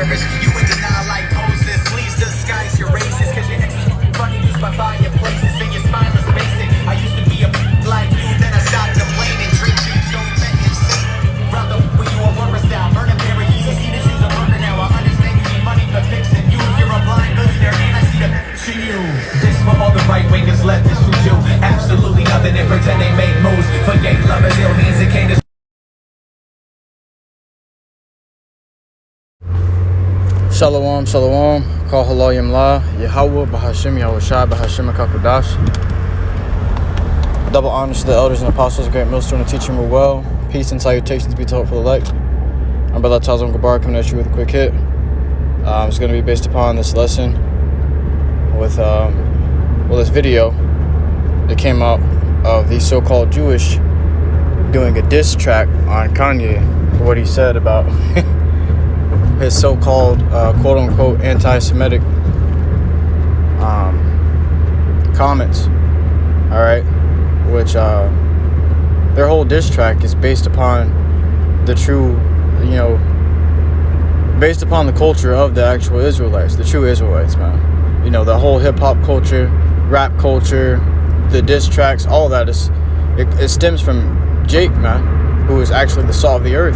perish. You in denial like Moses. Please disguise your races, cause your ex is funny used by fireplaces and your spineless basic. I used to be a like you, then I started complaining. Drink juice, don't let him sing. Brother, when you a worker style, burn a pair of Yeezys, see that you's a burger now. I understand you need money for fixing you. You're a blind millionaire and I see the to you. This for all the right wingers, leftists who do absolutely nothing and pretend they make moves. For gang lovers, ill hands and can't. Shalom, shalom, call HALALYAM la, YAHAWAH, BAHASHAM, YAHAWASHI, BAHASHAM, QADASH. Double honors to the elders and apostles, great MILLSTONE, and teaching were well. Peace and salutations be to hope for the elect. I'm Brother Tazam Gabar coming at you with a quick hit. It's going to be based upon this lesson with, this video that came out of the so-called Jewish doing a diss track on Kanye for what he said about his so-called quote-unquote anti-Semitic comments, all right, which their whole diss track is based upon the true, based upon the culture of the actual Israelites, the true Israelites, man. The whole hip-hop culture, rap culture, the diss tracks, all that it stems from Jake, man, who is actually the salt of the earth.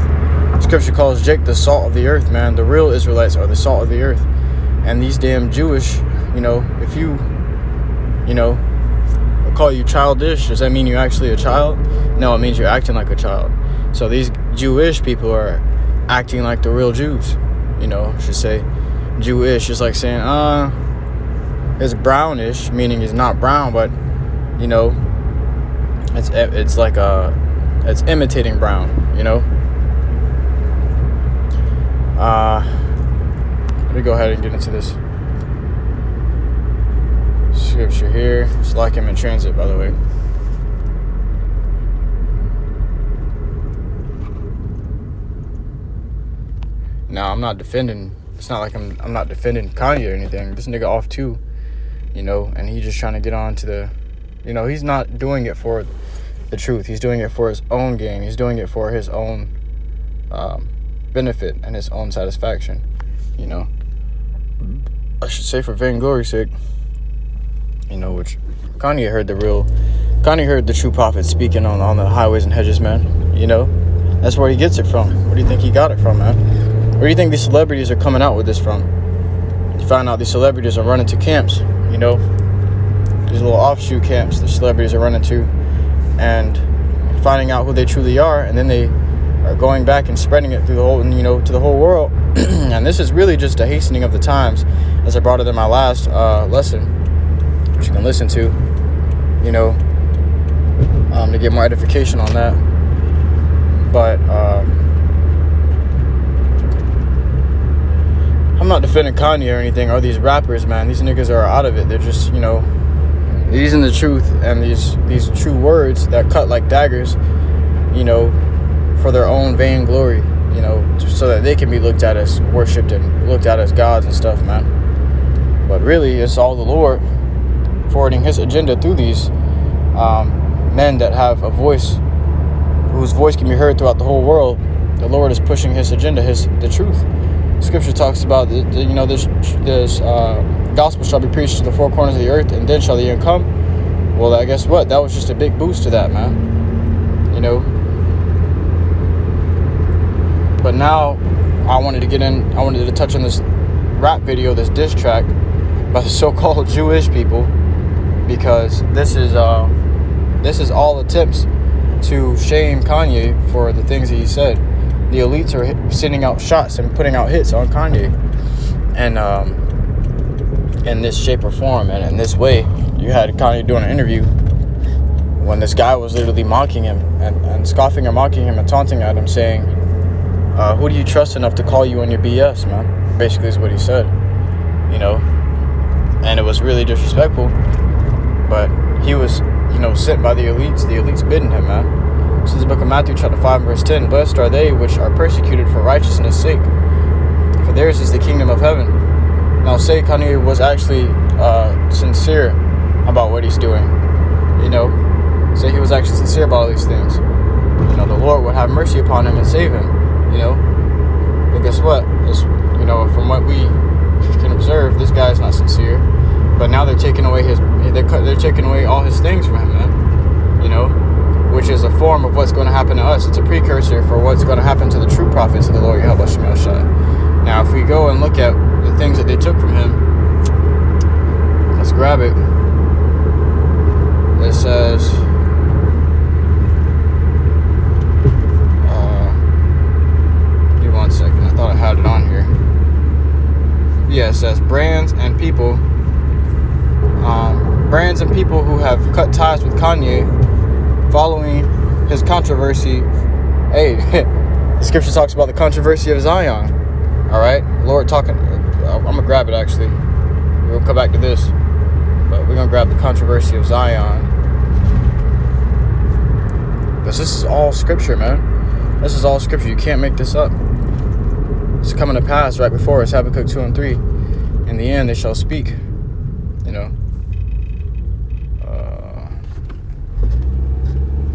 Scripture calls Jake the salt of the earth, man. The real Israelites are the salt of the earth. And these damn Jewish, if you, call you childish, does that mean you're actually a child? No, it means you're acting like a child. So these Jewish people are acting like the real Jews. I should say Jewish is like saying, it's brownish, meaning it's not brown, but, it's like it's imitating brown, Let me go ahead and get into this scripture here. It's like I'm in transit, by the way. Now, I'm not defending. It's not like I'm not defending Kanye or anything. This nigga off too, and he's just trying to get on to the, he's not doing it for the truth. He's doing it for his own gain. He's doing it for his own benefit and his own satisfaction, I should say for vainglory's sake, which Kanye heard the true prophet speaking on the highways and hedges, man. That's where he gets it from. Where do you think he got it from, man? Where do you think these celebrities are coming out with this from? You find out these celebrities are running to camps, these little offshoot camps the celebrities are running to, and finding out who they truly are, and then they are going back and spreading it through the whole, to the whole world. And this is really just a hastening of the times, as I brought it in my last lesson, which you can listen to, to get more edification on that. But I'm not defending Kanye or anything, or these rappers, man. These niggas are out of it. They're just, using the truth and these true words that cut like daggers, for their own vainglory, so that they can be looked at as worshipped and looked at as gods and stuff, man. But really, it's all the Lord forwarding his agenda through these men that have a voice, whose voice can be heard throughout the whole world. The Lord is pushing his agenda, the truth. Scripture talks about, this gospel shall be preached to the four corners of the earth, and then shall the end come. Well, I guess what? That was just a big boost to that, man. But now I wanted to touch on this rap video, this diss track by the so-called Jewish people, because this is all attempts to shame Kanye for the things that he said. The elites are sending out shots and putting out hits on Kanye, and in this shape or form and in this way. You had Kanye doing an interview when this guy was literally mocking him and scoffing and mocking him and taunting at him, saying, who do you trust enough to call you on your BS, man? Basically is what he said, and it was really disrespectful. But he was, sent by the elites bidding him, man. This is the book of Matthew chapter 5 verse 10. Blessed are they which are persecuted for righteousness' sake, for theirs is the kingdom of heaven. Now, say Kanye was actually sincere about what he's doing, say he was actually sincere about all these things, the Lord would have mercy upon him and save him, but guess what? It's, from sincere. But now they're taking away they're taking away all his things from him, man. You know, which is a form of what's going to happen to us. It's a precursor for what's going to happen to the true prophets of the Lord YAHAWASHI. Now, if we go and look at the things that they took from him, let's grab it. It says, give me 1 second. I thought I had it on here. Yeah, it says brands and people who have cut ties with Kanye following his controversy. Hey, the scripture talks about the controversy of Zion. All right, Lord talking. I'm gonna grab it actually. We'll come back to this, but we're gonna grab the controversy of Zion. Because this is all scripture, man. This is all scripture. You can't make this up. It's coming to pass right before us. Habakkuk 2 and 3. In the end, they shall speak. You know.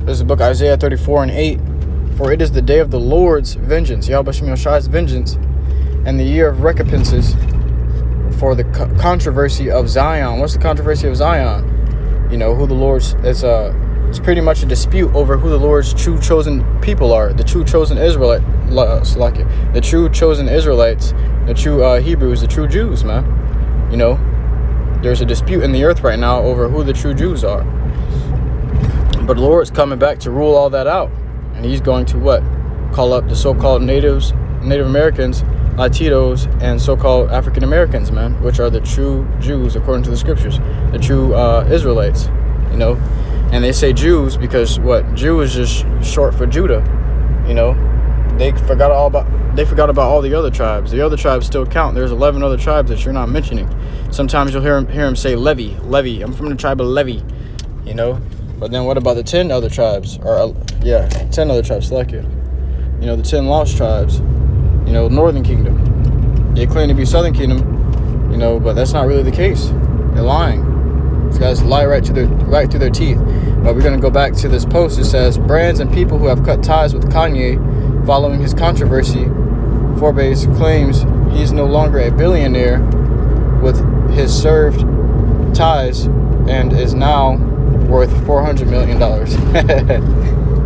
This is the book Isaiah 34 and 8. For it is the day of the Lord's vengeance, YAHAWASHI's vengeance, and the year of recompenses for the controversy of Zion. What's the controversy of Zion? You know, who the Lord's... It's pretty much a dispute over who the Lord's true chosen people are. The true chosen Israelite, the true chosen Israelites, the true Hebrews, the true Jews, man. You know, there's a dispute in the earth right now over who the true Jews are. But the Lord's coming back to rule all that out. And he's going to what? Call up the so-called Native Americans, Latinos, and so-called African Americans, man, which are the true Jews according to the scriptures, the true Israelites, you know. And they say Jews because what? Jew is just short for Judah, you know. They forgot about all the other tribes. The other tribes still count. There's 11 other tribes that you're not mentioning. Sometimes you'll hear him say Levi. I'm from the tribe of Levi, you know. But then what about the 10 other tribes? 10 other tribes, like it. You know, the 10 lost tribes. You know, Northern Kingdom. They claim to be Southern Kingdom, you know, but that's not really the case. They're lying. These guys lie right through their teeth. But we're gonna go back to this post. It says brands and people who have cut ties with Kanye following his controversy. Forbes claims he's no longer a billionaire with his served ties and is now worth $400 million.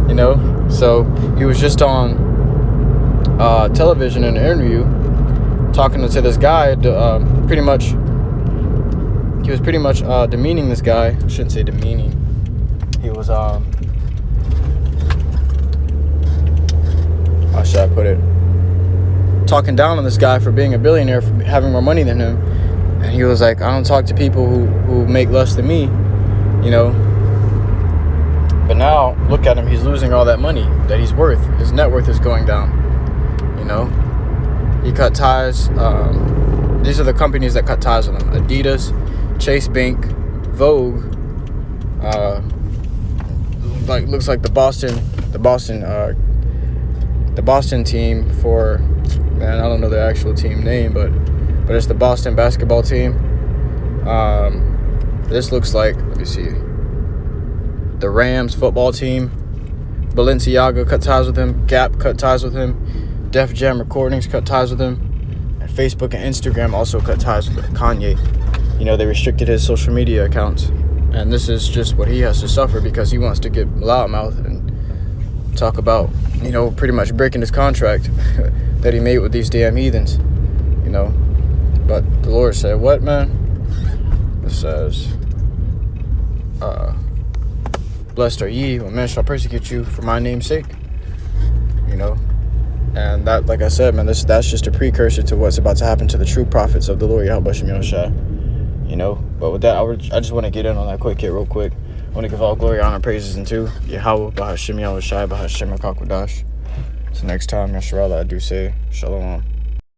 You know, so he was just on television in an interview talking to this guy. He was pretty much demeaning this guy. I shouldn't say demeaning. He was how should I put it? Talking down on this guy for being a billionaire, for having more money than him. And he was like, I don't talk to people who make less than me, you know. But now, look at him. He's losing all that money that he's worth. His net worth is going down, you know. He cut ties. These are the companies that cut ties with him. Adidas, Chase Bank, Vogue. Looks like the Boston team for, man, I don't know the actual team name, but it's the Boston basketball team. This looks like, let me see, the Rams football team. Balenciaga cut ties with him. Gap cut ties with him. Def Jam Recordings cut ties with him. And Facebook and Instagram also cut ties with Kanye. You know, they restricted his social media accounts. And this is just what he has to suffer because he wants to get loudmouth and talk about, you know, pretty much breaking his contract that he made with these damn heathens, you know. But the Lord said, what, man? It says, blessed are ye when men shall persecute you for my name's sake, you know. And that, like I said, man, that's just a precursor to what's about to happen to the true prophets of the Lord YAHAWASHI, you know. But with that, I just want to get in on that quick hit real quick. I want to give all glory, honor, praises unto Yahawah, BAHASHAM, YAHAWASHI, BAHASHAM, QADASH. So next time, Yasharallah, I do say, Shalom.